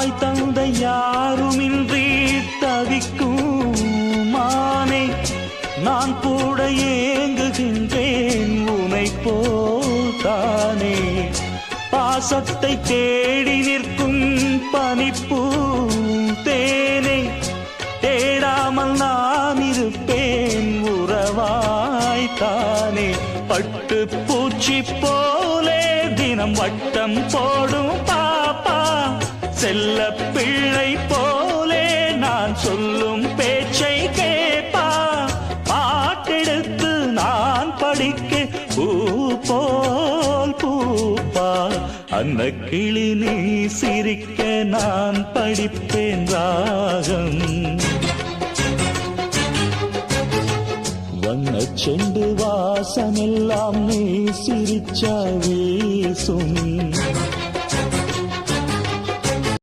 தாய் தந்தை யாருமின்றி தவிக்கும் மானே, நான் கூட ஏங்குகின்றேன் உனை போல்தானே. பாசத்தை தேடி நிற்கும் பனிப்பூ தேனே, தேடாமல் நான் இருப்பேன் உறவாய்த்தானே. பட்டு பூச்சி போலே தினம் வட்டம் போடும் பாப்பா, செல்ல பிள்ளை போலே நான் சொல்லும் பேச்சை கேப்பா. பாட்டெடுத்து நான் படிக்க பூ போல் பூப்பா, அந்த கிளி நீ சிரிக்க நான் படிப்பேன் ராகம். வண்ண செண்டு வாசமெல்லாம் நீ சிரிச்சா வீசும்.